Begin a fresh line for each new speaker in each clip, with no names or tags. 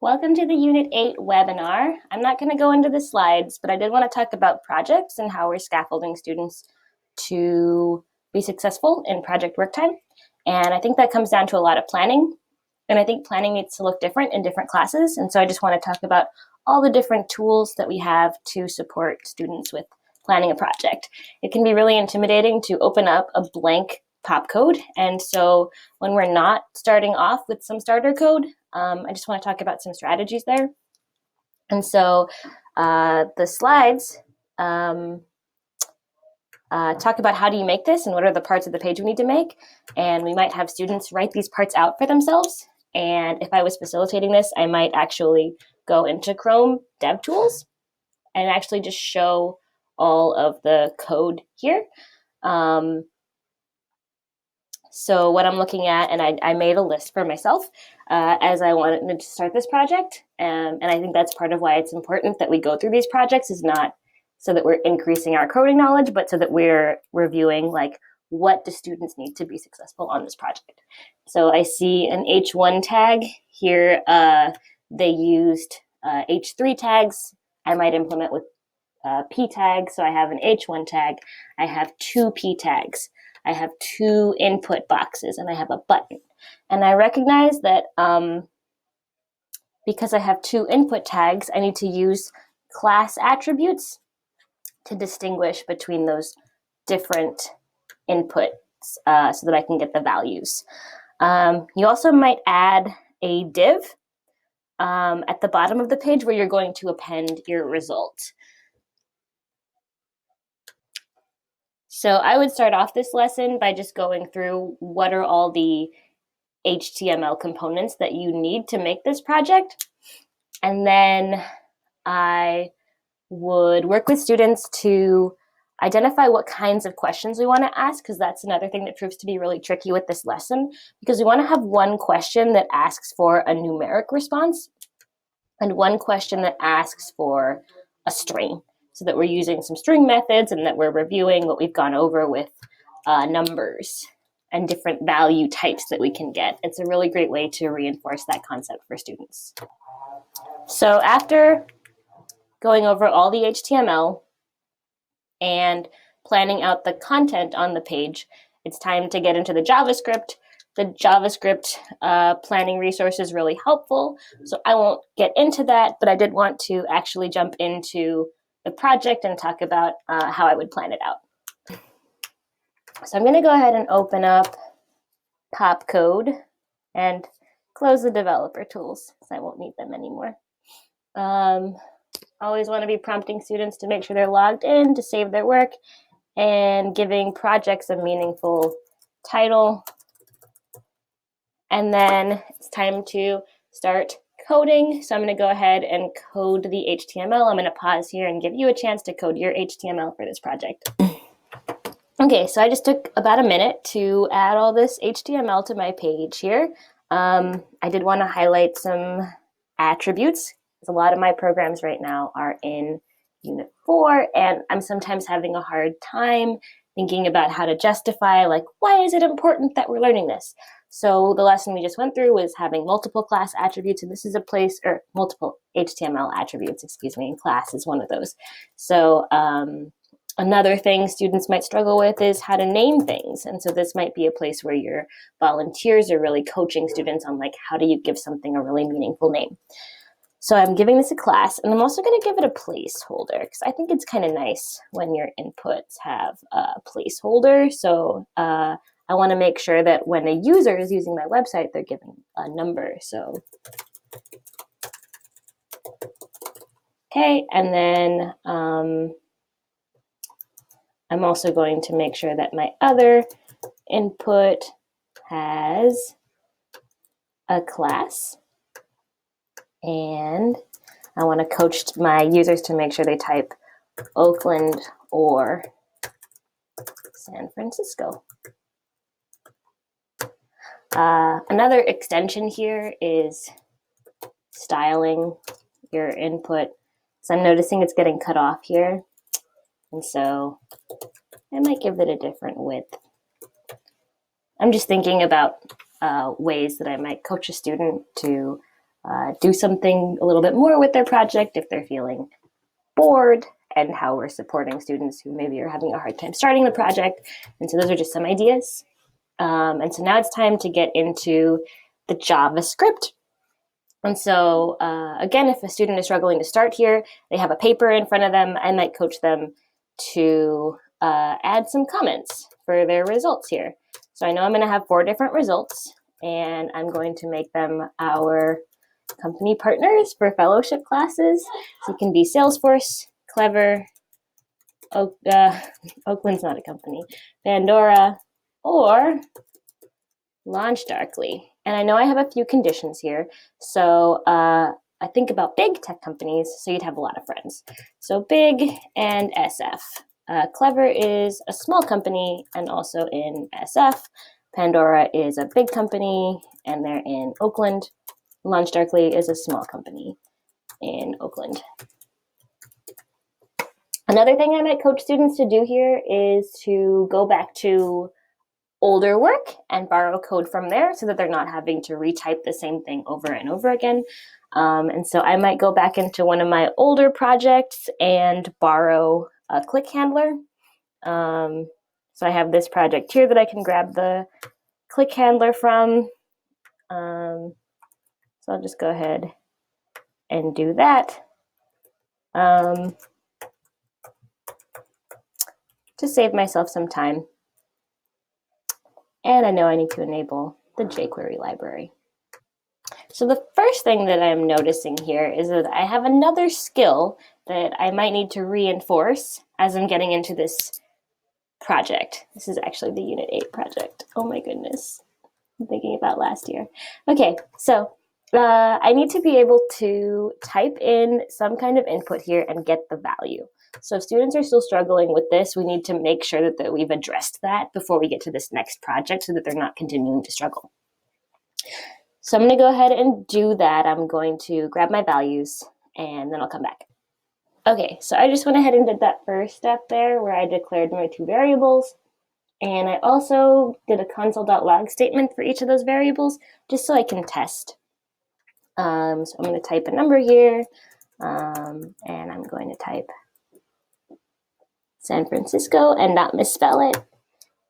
Welcome to the Unit 8 webinar. I'm not going to go into the slides, but I did want to talk about projects and how we're scaffolding students to be successful in project work time. And I think that comes down to a lot of planning. And I think planning needs to look different in different classes. And so I just want to talk about all the different tools that we have to support students with planning a project. It can be really intimidating to open up a blank pop code. And so when we're not starting off with some starter code, I just want to talk about some strategies there. And so the slides talk about how do you make this and what are the parts of the page we need to make. And we might have students write these parts out for themselves. And if I was facilitating this, I might actually go into Chrome DevTools and actually just show all of the code here. So what I'm looking at, and I made a list for myself as I wanted to start this project. And I think that's part of why it's important that we go through these projects, is not so that we're increasing our coding knowledge, but so that we're reviewing like what do students need to be successful on this project. So I see an H1 tag here. They used H3 tags. I might implement with P tags. So I have an H1 tag. I have two P tags. I have two input boxes, and I have a button. And I recognize that because I have two input tags, I need to use class attributes to distinguish between those different inputs so that I can get the values. You also might add a div at the bottom of the page where you're going to append your result. So I would start off this lesson by just going through what are all the HTML components that you need to make this project. And then I would work with students to identify what kinds of questions we want to ask, because that's another thing that proves to be really tricky with this lesson, because we want to have one question that asks for a numeric response and one question that asks for a string, so that we're using some string methods and that we're reviewing what we've gone over with numbers and different value types that we can get. It's a really great way to reinforce that concept for students. So after going over all the HTML and planning out the content on the page, it's time to get into the JavaScript. The JavaScript planning resource is really helpful, so I won't get into that, but I did want to actually jump into the project and talk about how I would plan it out. So I'm going to go ahead and open up Pop Code and close the developer tools, because I won't need them anymore. Always want to be prompting students to make sure they're logged in to save their work and giving projects a meaningful title. And then it's time to start coding. So I'm going to go ahead and code the HTML. I'm going to pause here and give you a chance to code your HTML for this project. Okay, so I just took about a minute to add all this HTML to my page here. I did want to highlight some attributes, because a lot of my programs right now are in Unit 4, and I'm sometimes having a hard time thinking about how to justify, like, why is it important that we're learning this? So the lesson we just went through was having multiple class attributes, and this is a place, or multiple HTML attributes, excuse me, and class is one of those. So another thing students might struggle with is how to name things. And so this might be a place where your volunteers are really coaching students on, like, how do you give something a really meaningful name? So I'm giving this a class, and I'm also going to give it a placeholder, because I think it's kind of nice when your inputs have a placeholder. So I want to make sure that when a user is using my website, they're given a number. So, okay, and then I'm also going to make sure that my other input has a class. And I want to coach my users to make sure they type Oakland or San Francisco. Another extension here is styling your input. So I'm noticing it's getting cut off here. And so I might give it a different width. I'm just thinking about ways that I might coach a student to do something a little bit more with their project if they're feeling bored, and how we're supporting students who maybe are having a hard time starting the project. And so those are just some ideas. And so now it's time to get into the JavaScript. And so again, if a student is struggling to start here, they have a paper in front of them, I might coach them to add some comments for their results here. So I know I'm going to have 4 different results, and I'm going to make them our company partners for fellowship classes. So it can be Salesforce, Clever, Oakland's not a company, Pandora, or LaunchDarkly. And I know I have a few conditions here. So I think about big tech companies, so you'd have a lot of friends. So big and SF. Clever is a small company and also in SF. Pandora is a big company and they're in Oakland. LaunchDarkly is a small company in Oakland. Another thing I might coach students to do here is to go back to older work and borrow code from there so that they're not having to retype the same thing over and over again. And so I might go back into one of my older projects and borrow a click handler. So I have this project here that I can grab the click handler from. So I'll just go ahead and do that. To save myself some time. And I know I need to enable the jQuery library. So the first thing that I'm noticing here is that I have another skill that I might need to reinforce as I'm getting into this project. This is actually the Unit 8 project. Oh my goodness. I'm thinking about last year. Okay, so I need to be able to type in some kind of input here and get the value. So if students are still struggling with this, we need to make sure that we've addressed that before we get to this next project so that they're not continuing to struggle. So I'm going to go ahead and do that. I'm going to grab my values and then I'll come back. Okay, so I just went ahead and did that first step there where I declared my 2 variables. And I also did a console.log statement for each of those variables just so I can test. So I'm going to type a number here and I'm going to type San Francisco and not misspell it.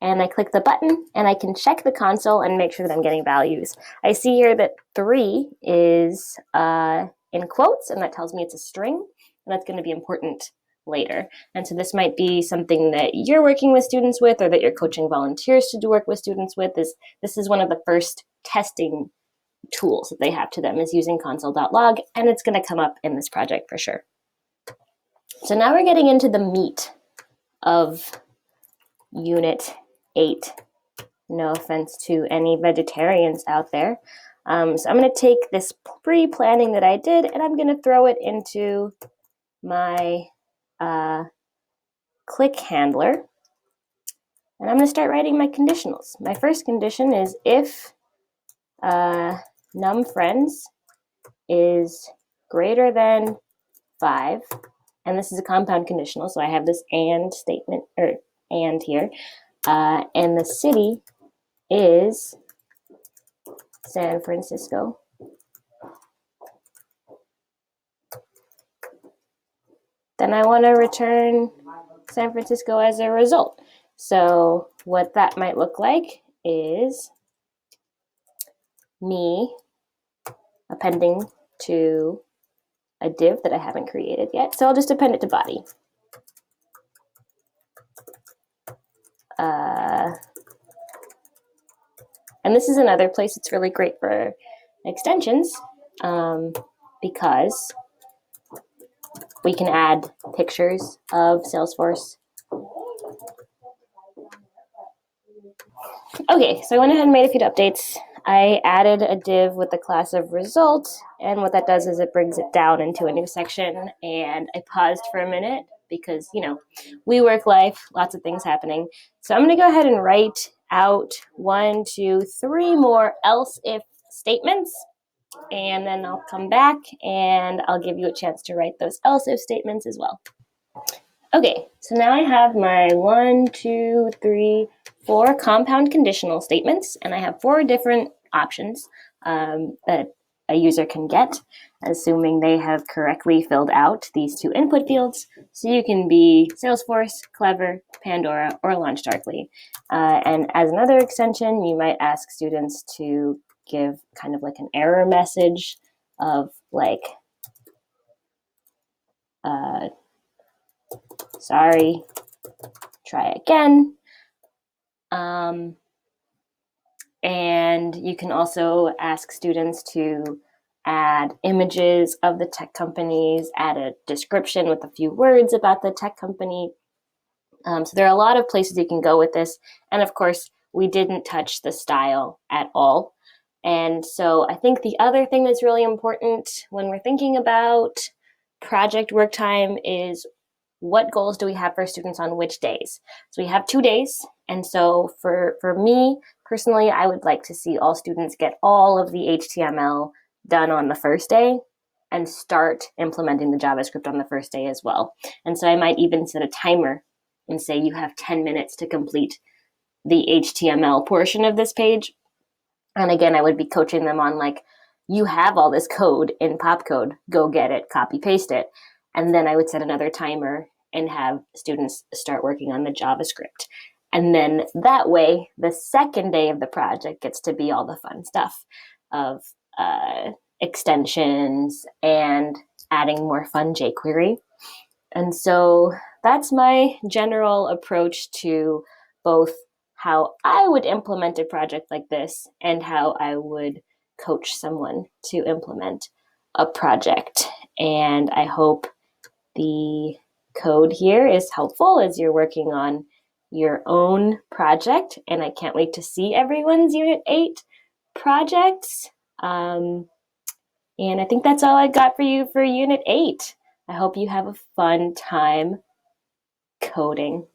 And I click the button and I can check the console and make sure that I'm getting values. I see here that 3 is in quotes, and that tells me it's a string, and that's going to be important later. And so this might be something that you're working with students with, or that you're coaching volunteers to do work with students with. This is one of the first testing tools that they have to them, is using console.log, and it's going to come up in this project for sure. So now we're getting into the meat of Unit 8. No offense to any vegetarians out there. So I'm going to take this pre-planning that I did and I'm going to throw it into my click handler. And I'm going to start writing my conditionals. My first condition is if num friends is greater than 5, and this is a compound conditional, so I have this and statement, or and here, and the city is San Francisco. Then I want to return San Francisco as a result. So what that might look like is me appending to a div that I haven't created yet. So I'll just append it to body. And this is another place it's really great for extensions because we can add pictures of Salesforce. Okay, so I went ahead and made a few updates. I added a div with the class of result, and what that does is it brings it down into a new section, and I paused for a minute because, you know, we work life, lots of things happening. So I'm going to go ahead and write out 1, 2, 3 more else if statements, and then I'll come back and I'll give you a chance to write those else if statements as well. Okay, so now I have my 1, 2, 3, 4 compound conditional statements, and I have 4 different options that a user can get, assuming they have correctly filled out these two input fields. So you can be Salesforce, Clever, Pandora, or LaunchDarkly. And as another extension, you might ask students to give kind of like an error message of like, sorry, try again. And you can also ask students to add images of the tech companies, add a description with a few words about the tech company. So there are a lot of places you can go with this. And of course, we didn't touch the style at all. And so I think the other thing that's really important when we're thinking about project work time is what goals do we have for students on which days? So we have 2 days. And so for me personally, I would like to see all students get all of the HTML done on the first day and start implementing the JavaScript on the first day as well. And so I might even set a timer and say you have 10 minutes to complete the HTML portion of this page. And again, I would be coaching them on like, you have all this code in Popcode, go get it, copy paste it. And then I would set another timer and have students start working on the JavaScript. And then that way, the second day of the project gets to be all the fun stuff of extensions and adding more fun jQuery. And so that's my general approach to both how I would implement a project like this and how I would coach someone to implement a project. And I hope the code here is helpful as you're working on your own project. And I can't wait to see everyone's Unit 8 projects. And I think that's all I got for you for Unit 8. I hope you have a fun time coding.